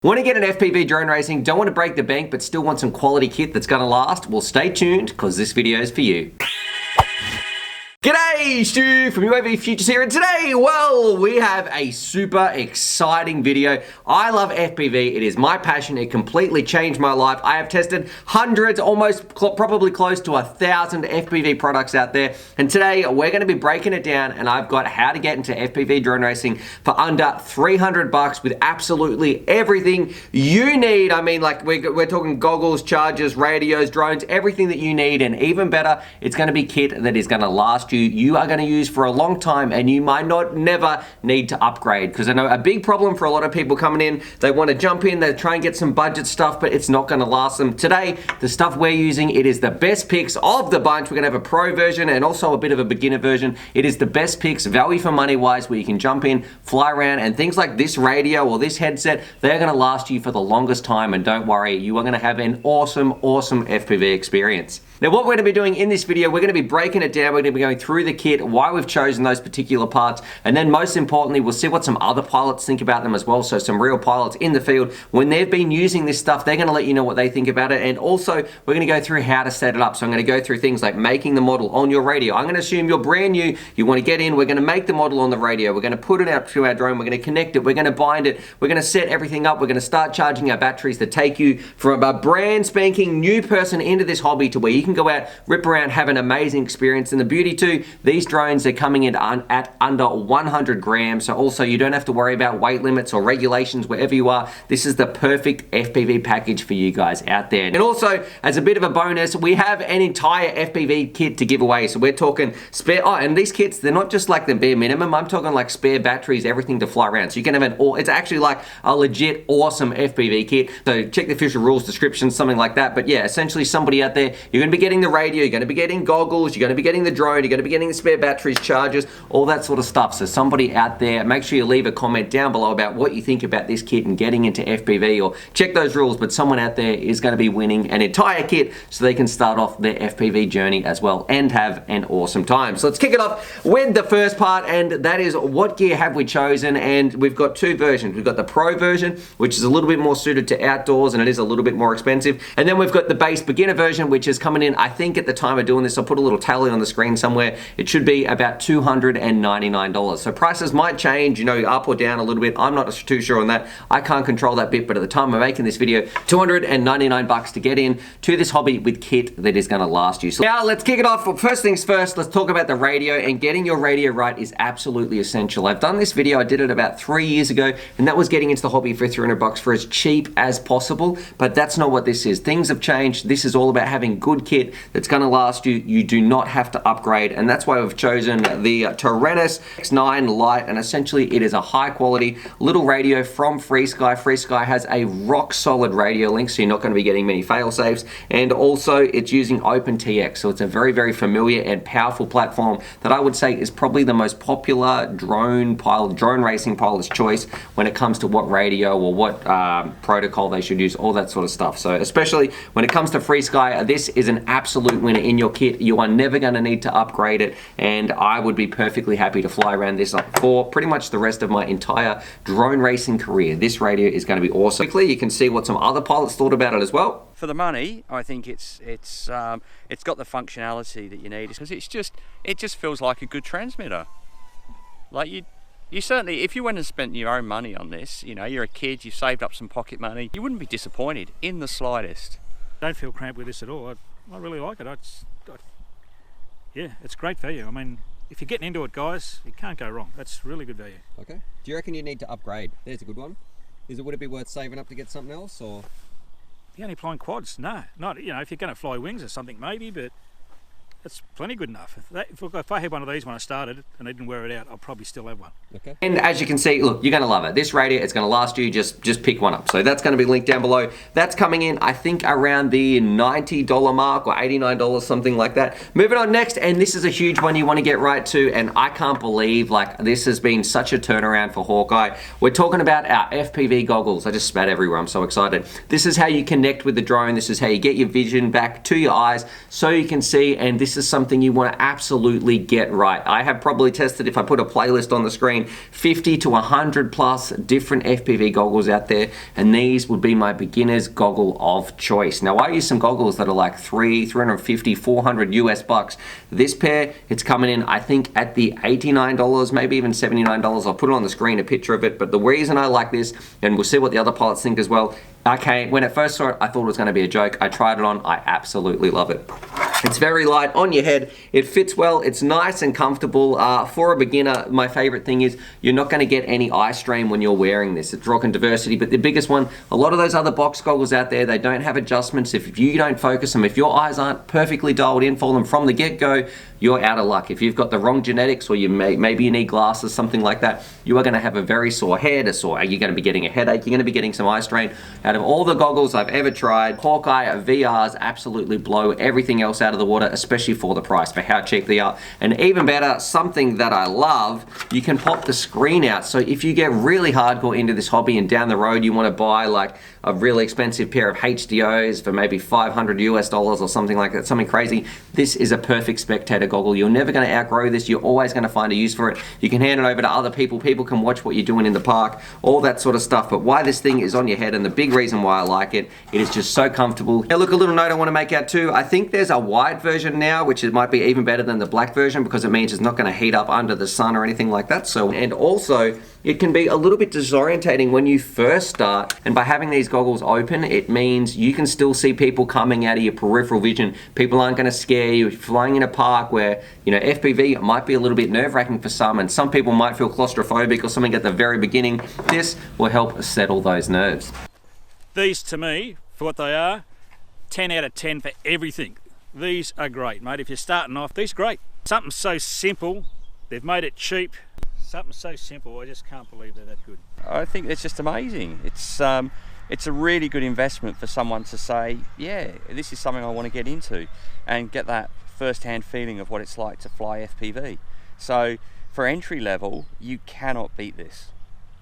Want to get an FPV drone racing, don't want to break the bank, but still want some quality kit that's going to last? Well, stay tuned, because this video is for you. G'day, Stu from UAVfutures here, and today, well, we have a super exciting video. I love FPV, it is my passion, it completely changed my life. I have tested hundreds, probably close to 1,000 FPV products out there, and today we're going to be breaking it down, and I've got how to get into FPV drone racing for under 300 bucks with absolutely everything you need. I mean, like, we're talking goggles, chargers, radios, drones, everything that you need, and even better, it's going to be kit that is going to last you are going to use for a long time, and you might never need to upgrade, because I know a big problem for a lot of people coming in, they want to jump in, they try and get some budget stuff, but it's not going to last them. Today, the stuff we're using, it is the best picks of the bunch. We're going to have a pro version and also a bit of a beginner version. It is the best picks, value for money wise, where you can jump in, fly around, and things like this radio or this headset, they're going to last you for the longest time, and don't worry, you are going to have an awesome FPV experience. Now, what we're going to be doing in this video, we're going to be breaking it down. We're going to be going through the kit, why we've chosen those particular parts, and then most importantly, we'll see what some other pilots think about them as well. So some real pilots in the field, when they've been using this stuff, they're going to let you know what they think about it. And also, we're going to go through how to set it up. So I'm going to go through things like making the model on your radio. I'm going to assume you're brand new, you want to get in, we're going to make the model on the radio, we're going to put it out to our drone, we're going to connect it, we're going to bind it, we're going to set everything up, we're going to start charging our batteries to take you from a brand spanking new person into this hobby to where you can go out, rip around, have an amazing experience. And the beauty too, these drones are coming in at under 100 grams, so also you don't have to worry about weight limits or regulations wherever you are. This is the perfect FPV package for you guys out there. And also, as a bit of a bonus, we have an entire FPV kit to give away. So we're talking spare, and these kits, they're not just like the bare minimum, I'm talking like spare batteries, everything to fly around. So you can have it's actually like a legit awesome FPV kit. So check the official rules, description, something like that. But yeah, essentially somebody out there, you're gonna be getting the radio, you're gonna be getting goggles, you're gonna be getting the drone, you're gonna be getting the spare batteries, chargers, all that sort of stuff. So somebody out there, make sure you leave a comment down below about what you think about this kit and getting into FPV, or check those rules. But someone out there is gonna be winning an entire kit so they can start off their FPV journey as well and have an awesome time. So let's kick it off with the first part, and that is what gear have we chosen. And we've got two versions. We've got the pro version, which is a little bit more suited to outdoors, and it is a little bit more expensive. And then we've got the base beginner version, which is coming in, I think at the time of doing this, I'll put a little tally on the screen somewhere, it should be about $299. So prices might change, you know, up or down a little bit. I'm not too sure on that. I can't control that bit, but at the time of making this video, 299 bucks to get in to this hobby with kit that is gonna last you. So now let's kick it off. Well, first things first, let's talk about the radio, and getting your radio right is absolutely essential. I've done this video, I did it about 3 years ago, and that was getting into the hobby for 300 bucks for as cheap as possible, but that's not what this is. Things have changed. This is all about having good kit that's gonna last you. You do not have to upgrade, and that's why we've chosen the Taranis X9 Lite, and essentially it is a high quality little radio from FreeSky. FreeSky has a rock solid radio link, so you're not going to be getting many fail safes, and also it's using OpenTX, so it's a very familiar and powerful platform that I would say is probably the most popular drone racing pilot's choice when it comes to what radio or what protocol they should use, all that sort of stuff. So especially when it comes to FreeSky, this is an absolute winner in your kit. You are never going to need to upgrade it, and I would be perfectly happy to fly around this for pretty much the rest of my entire drone racing career. This radio is going to be awesome. Quickly, you can see what some other pilots thought about it as well. For the money, I think it's got the functionality that you need, because it just feels like a good transmitter. Like you certainly, if you went and spent your own money on this, you know, you're a kid, you've saved up some pocket money, you wouldn't be disappointed in the slightest. I don't feel cramped with this at all. I really like it. Yeah, it's great value. I mean, if you're getting into it, guys, you can't go wrong. That's really good value. Okay. Do you reckon you need to upgrade? There's a good one. Would it be worth saving up to get something else, or? You're only flying quads? No, not, you know, if you're going to fly wings or something, maybe, but that's plenty good enough. If I had one of these when I started and I didn't wear it out, I'll probably still have one. Okay. And as you can see, look, you're going to love it. This radio is going to last you. Just pick one up. So that's going to be linked down below. That's coming in, I think, around the $90 mark or $89, something like that. Moving on next, and this is a huge one you want to get right to, and I can't believe, like, this has been such a turnaround for Hawkeye. We're talking about our FPV goggles. I just spat everywhere. I'm so excited. This is how you connect with the drone. This is how you get your vision back to your eyes so you can see, and this this is something you want to absolutely get right. I have probably tested, if I put a playlist on the screen, 50 to 100 plus different FPV goggles out there, and these would be my beginner's goggle of choice. Now, I use some goggles that are like $350, $400 US bucks. This pair, it's coming in, I think, at the $89, maybe even $79. I'll put it on the screen, a picture of it, but the reason I like this, and we'll see what the other pilots think as well, okay, when I first saw it, I thought it was going to be a joke. I tried it on. I absolutely love it. It's very light on your head. It fits well. It's nice and comfortable. For a beginner, my favorite thing is you're not going to get any eye strain when you're wearing this. It's rocking diversity, but the biggest one, a lot of those other box goggles out there, they don't have adjustments. If you don't focus them, if your eyes aren't perfectly dialed in for them from the get-go, you're out of luck. If you've got the wrong genetics, or maybe you need glasses, something like that, you are going to have a very sore head, you're going to be getting a headache, you're going to be getting some eye strain. Out of all the goggles I've ever tried, Hawkeye VRs absolutely blow everything else out of the water, especially for the price, for how cheap they are. And even better, something that I love, you can pop the screen out. So if you get really hardcore into this hobby and down the road you want to buy like a really expensive pair of HDOs for maybe $500 US or something like that, something crazy, this is a perfect spectator goggle. You're never going to outgrow this. You're always going to find a use for it. You can hand it over to other people. People can watch what you're doing in the park, all that sort of stuff. But why this thing is on your head, and the big reason why I like it, it is just so comfortable. Now look, a little note I want to make out too. I think there's a white version now, which it might be even better than the black version, because it means it's not going to heat up under the sun or anything like that. So, and also, it can be a little bit disorientating when you first start, and by having these goggles open, it means you can still see people coming out of your peripheral vision. People aren't going to scare you. If you're flying in a park where, you know, FPV might be a little bit nerve-wracking for some, and some people might feel claustrophobic or something at the very beginning, this will help settle those nerves. These, to me, for what they are, 10 out of 10 for everything. These are great, mate. If you're starting off, these are great. Something so simple, they've made it cheap. Something so simple, I just can't believe they're that good. I think it's just amazing. It's a really good investment for someone to say, yeah, this is something I want to get into, and get that first-hand feeling of what it's like to fly FPV. So for entry level, you cannot beat this,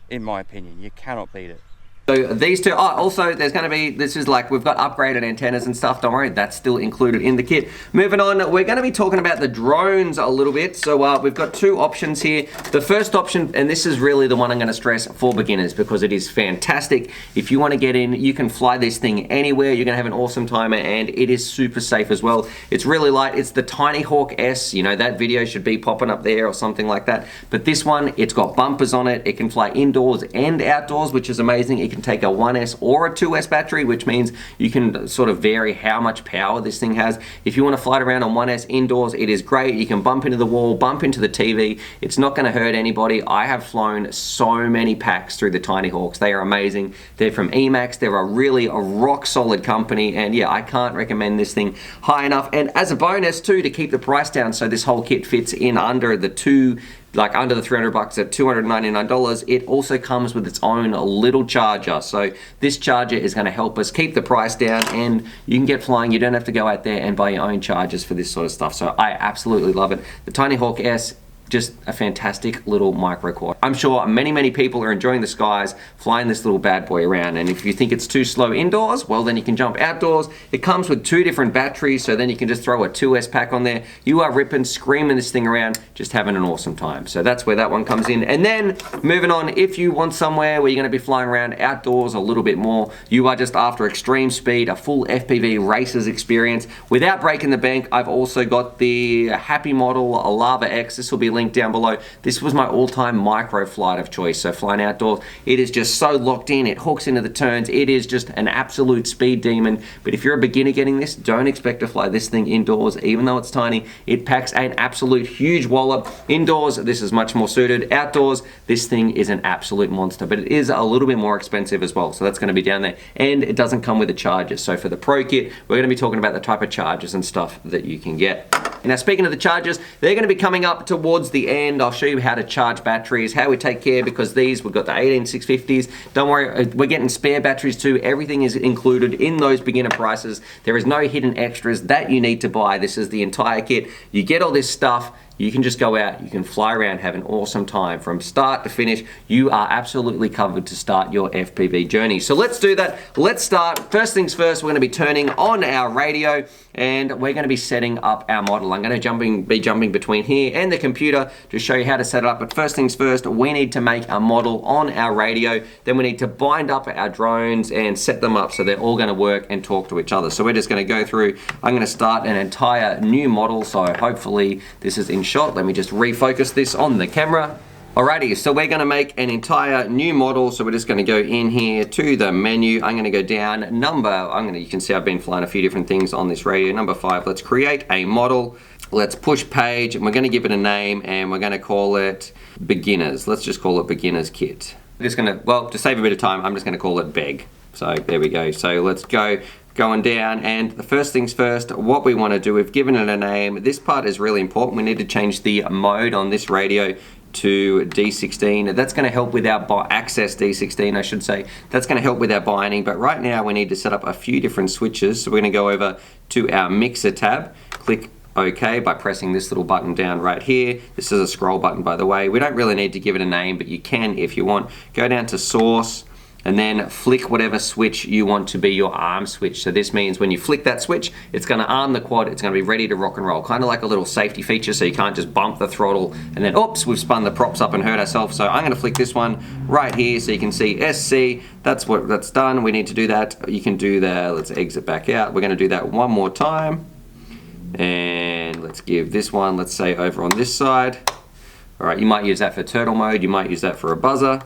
in my opinion. You cannot beat it. So these two, also there's going to be, this is like, we've got upgraded antennas and stuff, don't worry, that's still included in the kit. Moving on, we're going to be talking about the drones a little bit. So we've got two options here. The first option, and this is really the one I'm going to stress for beginners, because it is fantastic. If you want to get in, you can fly this thing anywhere, you're going to have an awesome time, and it is super safe as well. It's really light. It's the Tiny Hawk S, you know, that video should be popping up there or something like that. But this one, it's got bumpers on it. It can fly indoors and outdoors, which is amazing. It can take a 1S or a 2S battery, which means you can sort of vary how much power this thing has. If you want to fly it around on 1S indoors, it is great. You can bump into the wall, bump into the TV. It's not going to hurt anybody. I have flown so many packs through the Tiny Hawks. They are amazing. They're from Emax. They're a rock solid company, and yeah, I can't recommend this thing high enough. And as a bonus too, to keep the price down, so this whole kit fits in under the under the 300 bucks at $299, it also comes with its own little charger. So this charger is going to help us keep the price down, and you can get flying. You don't have to go out there and buy your own chargers for this sort of stuff. So I absolutely love it. The Tiny Hawk S, just a fantastic little micro quad. I'm sure many people are enjoying the skies flying this little bad boy around, and if you think it's too slow indoors, well, then you can jump outdoors. It comes with 2 different batteries, so then you can just throw a 2S pack on there. You are ripping, screaming this thing around, just having an awesome time. So that's where that one comes in. And then moving on, if you want somewhere where you're going to be flying around outdoors a little bit more, you are just after extreme speed, a full FPV racers experience without breaking the bank, I've also got the Happy model, a Lava X. This will be linked down below. This was my all-time micro flight of choice. So flying outdoors, it is just so locked in. It hooks into the turns. It is just an absolute speed demon. But if you're a beginner getting this, don't expect to fly this thing indoors, even though it's tiny. It packs an absolute huge wallop. Indoors, this is much more suited. Outdoors, this thing is an absolute monster, but it is a little bit more expensive as well. So that's going to be down there. And it doesn't come with a charger. So for the Pro Kit, we're going to be talking about the type of chargers and stuff that you can get. Now, speaking of the chargers, they're going to be coming up towards the end. I'll show you how to charge batteries, how we take care, because these, we've got the 18650s. Don't worry, we're getting spare batteries too. Everything is included in those beginner prices. There is no hidden extras that you need to buy. This is the entire kit. You get all this stuff. you can just go out, you can fly around, have an awesome time from start to finish. You are absolutely covered to start your FPV journey. So let's do that. Let's start. First things first, we're going to be turning on our radio and we're going to be setting up our model. I'm going to be jumping between here and the computer to show you how to set it up. But first things first, we need to make a model on our radio. Then we need to bind up our drones and set them up so they're all going to work and talk to each other. So we're just going to go through. I'm going to start an entire new model. So hopefully this is in shot. Let me just refocus this on the camera. Alrighty, so we're going to make an entire new model. So we're just going to go in here to the menu. I'm going to go down you can see I've been flying a few different things on this radio. Number 5, let's create a model. Let's push page and we're going to give it a name and we're going to call it beginners. Let's just call it beginners kit. I'm just going to, well, to save a bit of time, I'm just going to call it beg. So there we go. So let's going down, and the first things first, what we want to do, we've given it a name. This part is really important. We need to change the mode on this radio to D16. That's going to help with our access D16, I should say. That's going to help with our binding, but right now we need to set up a few different switches. So we're going to go over to our mixer tab, click OK by pressing this little button down right here. This is a scroll button, by the way. We don't really need to give it a name, but you can if you want. Go down to source and then flick whatever switch you want to be your arm switch. So this means when you flick that switch, it's going to arm the quad, it's going to be ready to rock and roll. Kind of like a little safety feature, so you can't just bump the throttle and then, oops, we've spun the props up and hurt ourselves. So I'm going to flick this one right here so you can see SC. That's done. We need to do that. You can do that. Let's exit back out. We're going to do that one more time. And let's give this one, let's say over on this side. All right, you might use that for turtle mode. You might use that for a buzzer.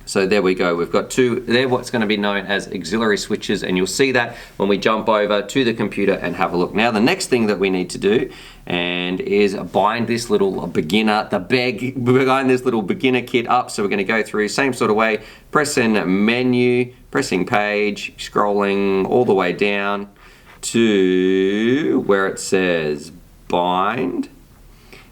So there we go, we've got two, they're what's going to be known as auxiliary switches, and you'll see that when we jump over to the computer and have a look. Now the next thing that we need to do is bind this little beginner, bind this little beginner kit up. So we're going to go through same sort of way, pressing menu, pressing page, scrolling all the way down to where it says bind.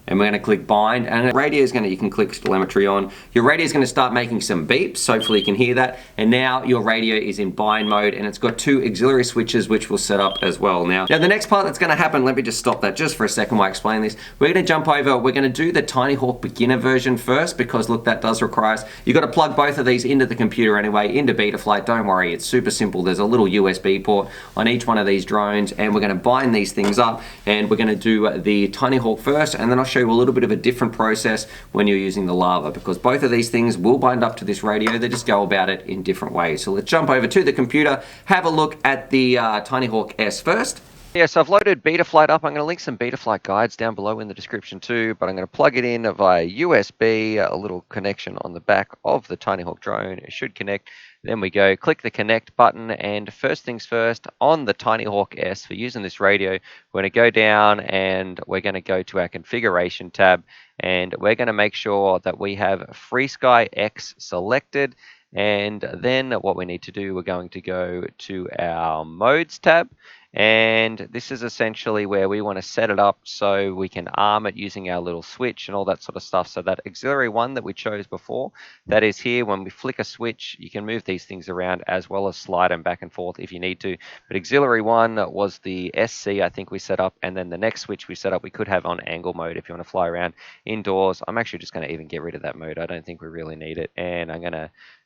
And we're going to click bind, and the radio is you can click telemetry on. Your radio is going to start making some beeps, hopefully you can hear that. And now your radio is in bind mode, and it's got 2 auxiliary switches which we'll set up as well. Now the next part that's going to happen, let me just stop that just for a second while I explain this. We're going to jump over, we're going to do the Tiny Hawk beginner version first, because look, that does require us. You've got to plug both of these into the computer anyway, into Betaflight. Don't worry, it's super simple. There's a little USB port on each one of these drones, and we're going to bind these things up, and we're going to do the Tiny Hawk first, and then I'll show you a little bit of a different process when you're using the Lava, because both of these things will bind up to this radio. They just go about it in different ways. So let's jump over to the computer, have a look at the Tiny Hawk S first. Yeah, so I've loaded Betaflight up. I'm going to link some Betaflight guides down below in the description too, but I'm going to plug it in via USB, a little connection on the back of the Tiny Hawk drone. It should connect. Then we go click the connect button, and first things first, on the Tiny Hawk S for using this radio, we're going to go down and we're going to go to our configuration tab, and we're going to make sure that we have FreeSky X selected. And then what we need to do, we're going to go to our modes tab, and this is essentially where we want to set it up so we can arm it using our little switch and all that sort of stuff. So that auxiliary one that we chose before, that is here. When we flick a switch, you can move these things around as well as slide them back and forth if you need to. But auxiliary one was the SC, I think we set up, and then the next switch we set up, we could have on angle mode if you want to fly around indoors. I'm actually just going to even get rid of that mode. I don't think we really need it, and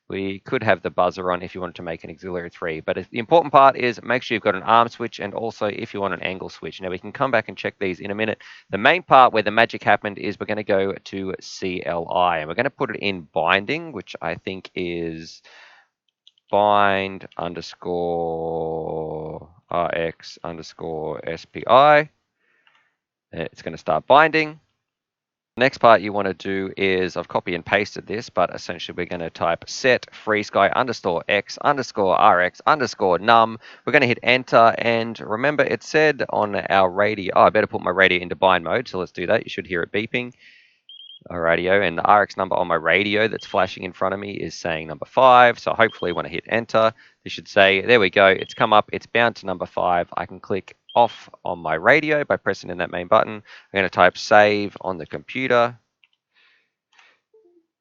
we could have the buzzer on if you wanted to make an auxiliary 3. But the important part is make sure you've got an arm switch, and also if you want an angle switch. Now we can come back and check these in a minute. The main part where the magic happened is we're going to go to CLI, and we're going to put it in binding, which I think is bind underscore RX underscore SPI. It's going to start binding. Next part you want to do is, I've copy and pasted this, but essentially we're going to type set FreeSky underscore X underscore RX underscore num. We're going to hit enter, and remember it said on our radio, I better put my radio into bind mode, so let's do that. You should hear it beeping. Radio, and the RX number on my radio that's flashing in front of me is saying number 5. So hopefully when I hit enter, this should say, there we go, it's come up, it's bound to number 5. I can click off on my radio by pressing in that main button. I'm going to type save on the computer.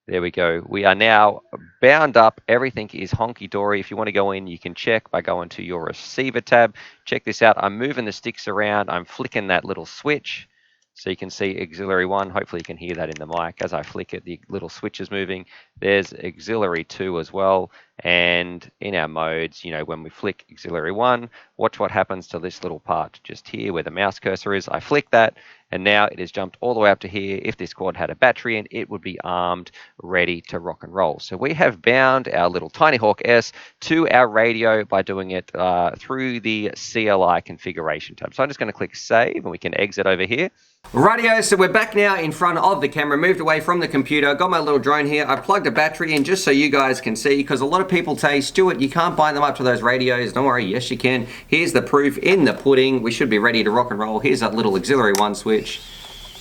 There we go. We are now bound up. Everything is honky-dory. If you want to go in, you can check by going to your receiver tab. Check this out. I'm moving the sticks around. I'm flicking that little switch. So you can see auxiliary 1, hopefully you can hear that in the mic. As I flick it, the little switch is moving. There's auxiliary 2 as well. And in our modes, when we flick auxiliary 1, watch what happens to this little part just here where the mouse cursor is. I flick that, and now it has jumped all the way up to here. If this quad had a battery in, it would be armed, ready to rock and roll. So we have bound our little Tiny Hawk S to our radio by doing it through the CLI configuration tab. So I'm just going to click save, and we can exit over here. Rightio, so we're back now in front of the camera, moved away from the computer, got my little drone here. I plugged a battery in just so you guys can see, because a lot of people say, Stuart, you can't bind them up to those radios. Don't worry, yes you can. Here's the proof in the pudding. We should be ready to rock and roll. Here's that little auxiliary 1 switch.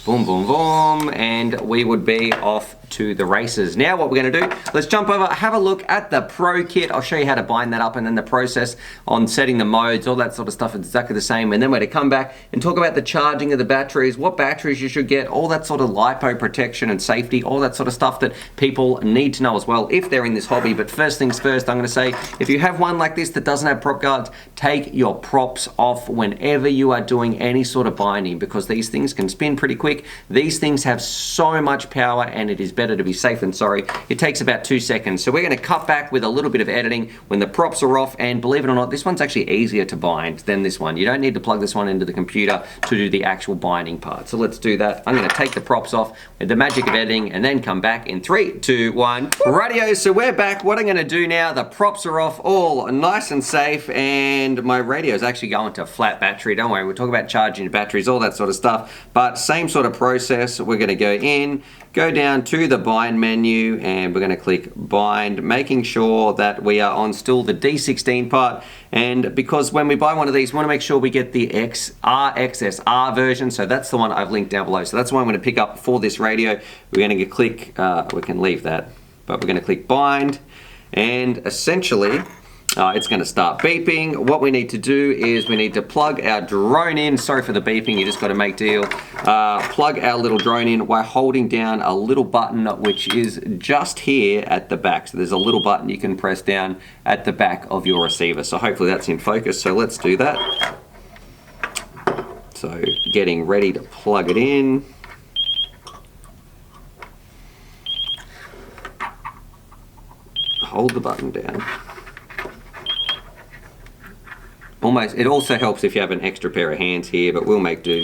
Boom, boom, boom, and we would be off to the races. Now what we're going to do, let's jump over, have a look at the Pro Kit. I'll show you how to bind that up, and then the process on setting the modes, all that sort of stuff is exactly the same. And then we're going to come back and talk about the charging of the batteries, what batteries you should get, all that sort of LiPo protection and safety, all that sort of stuff that people need to know as well if they're in this hobby. But first things first, I'm going to say, if you have one like this that doesn't have prop guards, take your props off whenever you are doing any sort of binding, because these things can spin pretty quick. These things have so much power, and it is better to be safe than sorry. It takes about 2 seconds. So we're going to cut back with a little bit of editing when the props are off, and believe it or not, this one's actually easier to bind than this one. You don't need to plug this one into the computer to do the actual binding part. So let's do that. I'm going to take the props off with the magic of editing and then come back in 3, 2, 1. Radio, so we're back. What I'm going to do now, the props are off, all nice and safe, and my radio is actually going to flat battery. Don't worry, we'll talk about charging batteries, all that sort of stuff, but same sort of process. We're going to go in, go down to the bind menu, and we're going to click bind, making sure that we are on still the D16 part. And because when we buy one of these, we want to make sure we get the XR version. So that's the one I've linked down below. So that's the one I'm going to pick up for this radio. We're going to click, we can leave that, but we're going to click bind, and essentially it's going to start beeping. What we need to do is we need to plug our drone in. Sorry for the beeping, you just got to make deal. Plug our little drone in while holding down a little button which is just here at the back. So there's a little button you can press down at the back of your receiver. So hopefully that's in focus. So let's do that. So getting ready to plug it in. Hold the button down. Almost, it also helps if you have an extra pair of hands here, but we'll make do.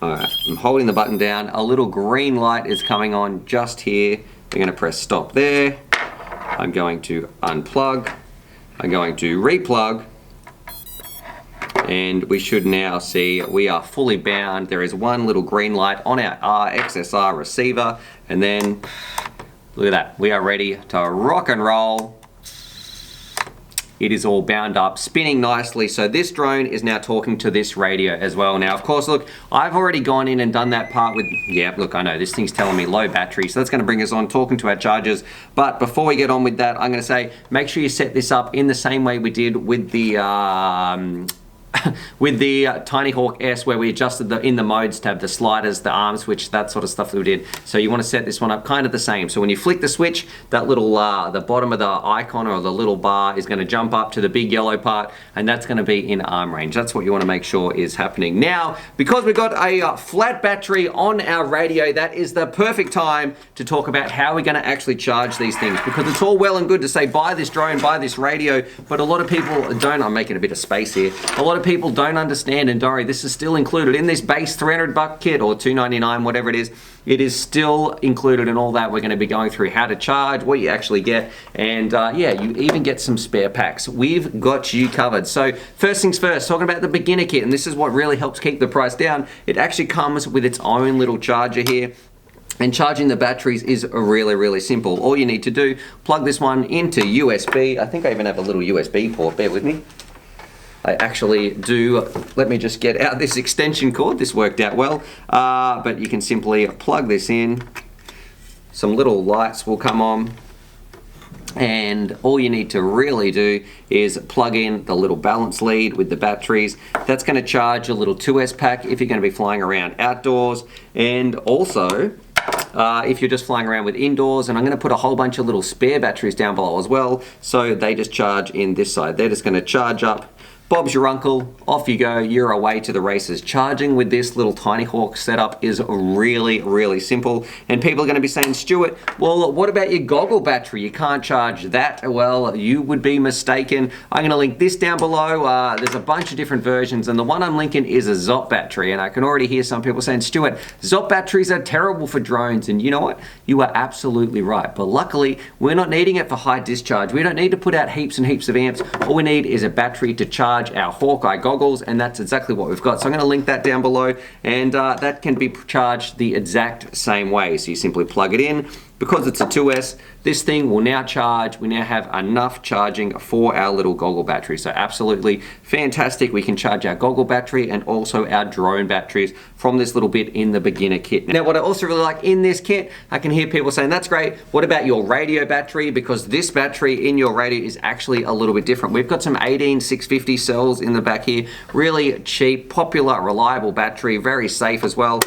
Alright, I'm holding the button down. A little green light is coming on just here. We're going to press stop there. I'm going to unplug. I'm going to replug. And we should now see we are fully bound. There is one little green light on our XSR receiver. And then, look at that. We are ready to rock and roll. It is all bound up, spinning nicely. So this drone is now talking to this radio as well. Now, of course, look, I've already gone in and done that part with, yeah, look, I know this thing's telling me low battery. So that's going to bring us on talking to our chargers. But before we get on with that, I'm going to say, make sure you set this up in the same way we did with the with the Tiny Hawk S, where we adjusted in the modes tab, the sliders, the arm switch, that sort of stuff that we did. So you want to set this one up kind of the same. So when you flick the switch, that little, the bottom of the icon or the little bar is going to jump up to the big yellow part, and that's going to be in arm range. That's what you want to make sure is happening. Now, because we've got a flat battery on our radio, that is the perfect time to talk about how we're going to actually charge these things, because it's all well and good to say, buy this drone, buy this radio, but a lot of people don't. I'm making a bit of space here. A lot of people don't understand, and don't worry, this is still included in this base $300 kit or $299, whatever it is. It is still included in all that. We're going to be going through how to charge, what you actually get, and yeah, you even get some spare packs. We've got you covered. So first things first, talking about the beginner kit, and this is what really helps keep the price down. It actually comes with its own little charger here. And charging the batteries is really, really simple. All you need to do, plug this one into USB. I think I even have a little USB port, bear with me. I actually do. Let me just get out this extension cord. This worked out well. But you can simply plug this in. Some little lights will come on. And all you need to really do is plug in the little balance lead with the batteries. That's going to charge a little 2S pack if you're going to be flying around outdoors. And also, if you're just flying around with indoors, and I'm going to put a whole bunch of little spare batteries down below as well, so they just charge in this side. They're just going to charge up Bob's your uncle, off you go, you're away to the races. Charging with this little Tiny Hawk setup is really, really simple. And people are gonna be saying, Stuart, well, what about your goggle battery? You can't charge that. Well, you would be mistaken. I'm gonna link this down below. There's a bunch of different versions, and the one I'm linking is a ZOP battery. And I can already hear some people saying, Stuart, ZOP batteries are terrible for drones. And you know what? You are absolutely right. But luckily, we're not needing it for high discharge. We don't need to put out heaps and heaps of amps. All we need is a battery to charge our Hawkeye goggles, and that's exactly what we've got. So I'm going to link that down below, and that can be charged the exact same way. So you simply plug it in. Because it's a 2S, this thing will now charge. We now have enough charging for our little goggle battery. So absolutely fantastic. We can charge our goggle battery and also our drone batteries from this little bit in the beginner kit. Now, what I also really like in this kit, I can hear people saying, that's great. What about your radio battery? Because this battery in your radio is actually a little bit different. We've got some 18650 cells in the back here. Really cheap, popular, reliable battery, very safe as well.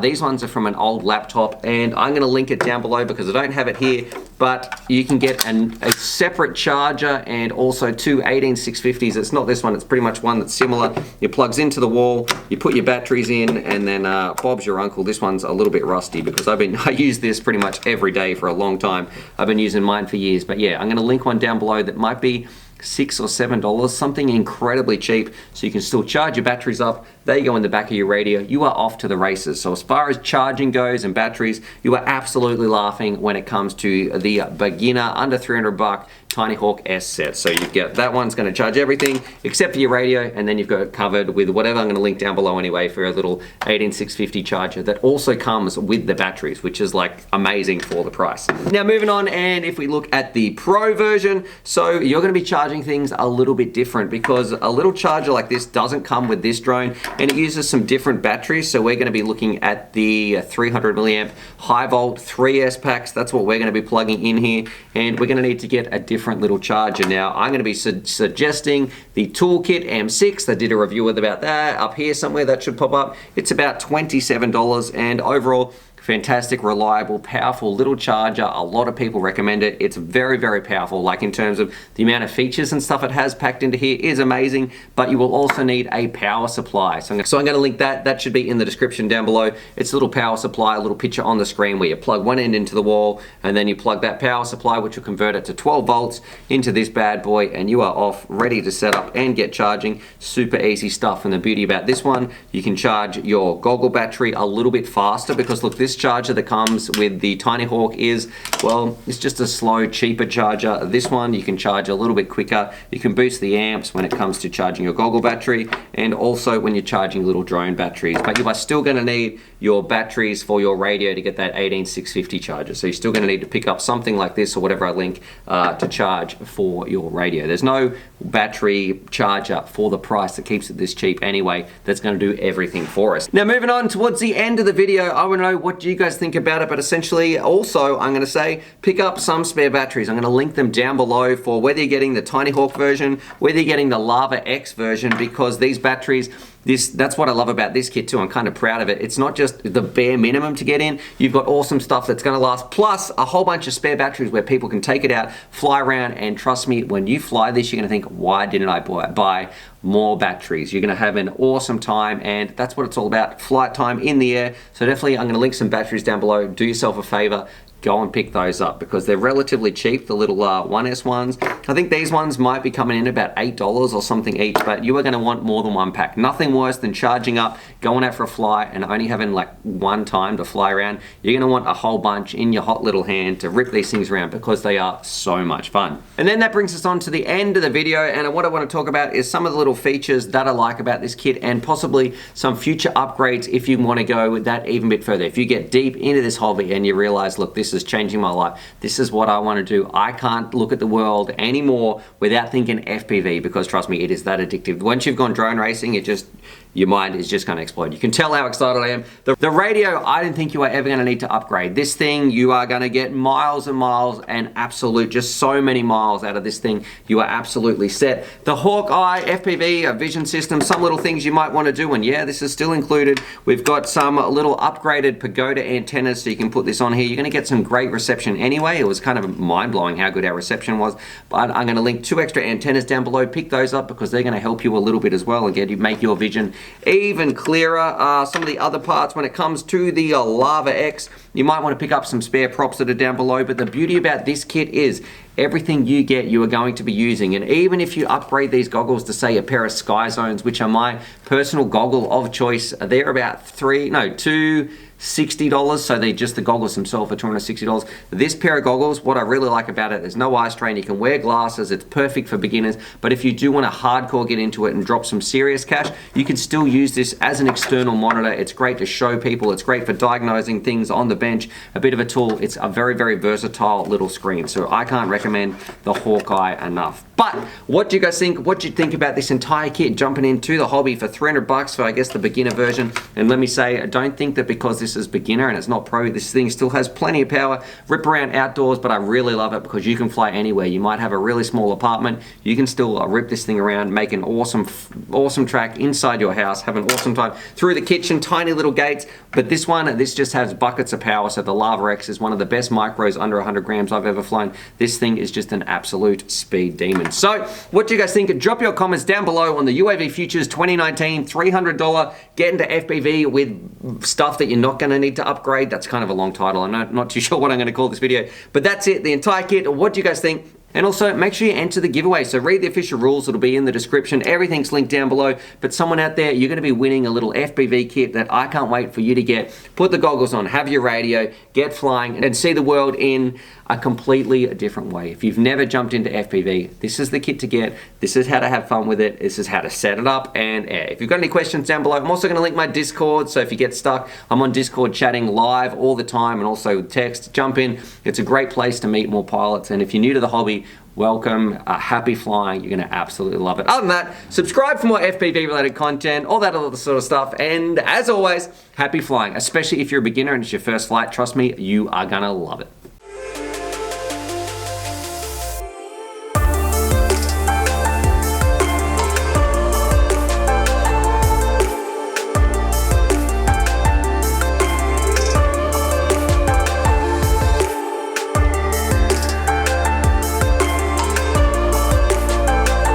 These ones are from an old laptop, and I'm gonna link it down below because I don't have it here, but you can get a separate charger and also two 18650s. It's not this one, it's pretty much one that's similar. It plugs into the wall, you put your batteries in, and then Bob's your uncle. This one's a little bit rusty because I use this pretty much every day for a long time. I've been using mine for years, but yeah, I'm gonna link one down below that might be $6 or $7, something incredibly cheap, so you can still charge your batteries up. They go in the back of your radio. You are off to the races. So as far as charging goes and batteries, you are absolutely laughing when it comes to the beginner under 300 buck Tiny Hawk S set. So you get that one's going to charge everything except for your radio, and then you've got it covered with whatever I'm going to link down below anyway for a little 18650 charger that also comes with the batteries, which is like amazing for the price. Now moving on, and if we look at the Pro version, so you're going to be charging things a little bit different because a little charger like this doesn't come with this drone, and it uses some different batteries. So we're going to be looking at the 300 milliamp high volt 3S packs. That's what we're going to be plugging in here, and we're going to need to get a different little charger. Now I'm going to be suggesting the Toolkit M6. I did a review about that up here somewhere. That should pop up. It's about $27, and overall fantastic, reliable, powerful little charger. A lot of people recommend it. It's very, very powerful. Like in terms of the amount of features and stuff it has packed into here is amazing, but you will also need a power supply. So I'm going to link that. That should be in the description down below. It's a little power supply, a little picture on the screen where you plug one end into the wall, and then you plug that power supply, which will convert it to 12 volts into this bad boy, and you are off, ready to set up and get charging. Super easy stuff. And the beauty about this one, you can charge your goggle battery a little bit faster because look, this charger that comes with the Tiny Hawk is, well, it's just a slow, cheaper charger. This one you can charge a little bit quicker. You can boost the amps when it comes to charging your goggle battery, and also when you're charging little drone batteries. But you are still going to need your batteries for your radio to get that 18650 charger. So you're still going to need to pick up something like this or whatever I link to charge for your radio. There's no battery charger for the price that keeps it this cheap anyway that's going to do everything for us. Now moving on towards the end of the video, I want to know what you guys think about it, but essentially also I'm going to say pick up some spare batteries. I'm going to link them down below for whether you're getting the Tiny Hawk version, whether you're getting the Lava X version, because these batteries, that's what I love about this kit too. I'm kind of proud of it. It's not just the bare minimum to get in. You've got awesome stuff that's going to last, plus a whole bunch of spare batteries where people can take it out, fly around, and trust me, when you fly this, you're going to think, why didn't I buy more batteries? You're going to have an awesome time, and that's what it's all about, flight time in the air. So definitely I'm going to link some batteries down below. Do yourself a favor, go and pick those up because they're relatively cheap, the little 1S ones. I think these ones might be coming in about $8 or something each, but you are going to want more than one pack. Nothing worse than charging up, going out for a fly, and only having like one time to fly around. You're going to want a whole bunch in your hot little hand to rip these things around because they are so much fun. And then that brings us on to the end of the video, and what I want to talk about is some of the little features that I like about this kit and possibly some future upgrades if you want to go with that even a bit further. If you get deep into this hobby and you realize, look, this is changing my life. This is what I want to do. I can't look at the world anymore without thinking FPV, because trust me, it is that addictive. Once you've gone drone racing, your mind is just going to explode. You can tell how excited I am. The radio, I don't think you are ever going to need to upgrade. This thing, you are going to get miles and miles and absolute, just so many miles out of this thing. You are absolutely set. The Hawkeye FPV, a vision system, some little things you might want to do, and yeah, this is still included. We've got some little upgraded pagoda antennas, so you can put this on here. You're going to get some great reception anyway. It was kind of mind-blowing how good our reception was, but I'm going to link 2 extra antennas down below. Pick those up because they're going to help you a little bit as well and make your vision even clearer. Some of the other parts when it comes to the Lava X, you might want to pick up some spare props that are down below, but the beauty about this kit is everything you get, you are going to be using. And even if you upgrade these goggles to say a pair of Sky Zones, which are my personal goggle of choice, they're about $260, so they're just the goggles themselves for $260. This pair of goggles, what I really like about it, there's no eye strain, you can wear glasses, it's perfect for beginners, but if you do want to hardcore get into it and drop some serious cash, you can still use this as an external monitor. It's great to show people, it's great for diagnosing things on the bench, a bit of a tool. It's a very, very versatile little screen, so I can't recommend the Hawkeye enough. But what do you guys think? What do you think about this entire kit jumping into the hobby for $300 for, I guess, the beginner version? And let me say, I don't think that because this is beginner and it's not pro, this thing still has plenty of power, rip around outdoors, but I really love it because you can fly anywhere. You might have a really small apartment, you can still rip this thing around, make an awesome track inside your house, have an awesome time through the kitchen, tiny little gates. But this one, this just has buckets of power, so the Lava X is one of the best micros under 100 grams I've ever flown. This thing is just an absolute speed demon. So, what do you guys think? Drop your comments down below on the UAVfutures 2019 $300 get into FPV with stuff that you're not going to need to upgrade. That's kind of a long title. I'm not too sure what I'm going to call this video, but that's it, the entire kit. What do you guys think? And also, make sure you enter the giveaway. So read the official rules, it'll be in the description. Everything's linked down below. But someone out there, you're gonna be winning a little FPV kit that I can't wait for you to get. Put the goggles on, have your radio, get flying, and see the world in a completely different way. If you've never jumped into FPV, this is the kit to get. This is how to have fun with it. This is how to set it up. And if you've got any questions down below, I'm also gonna link my Discord. So if you get stuck, I'm on Discord chatting live all the time and also text. Jump in. It's a great place to meet more pilots. And if you're new to the hobby, welcome, happy flying. You're gonna absolutely love it. Other than that, subscribe for more FPV related content, all that other sort of stuff. And as always, happy flying, especially if you're a beginner and it's your first flight. Trust me, you are gonna love it.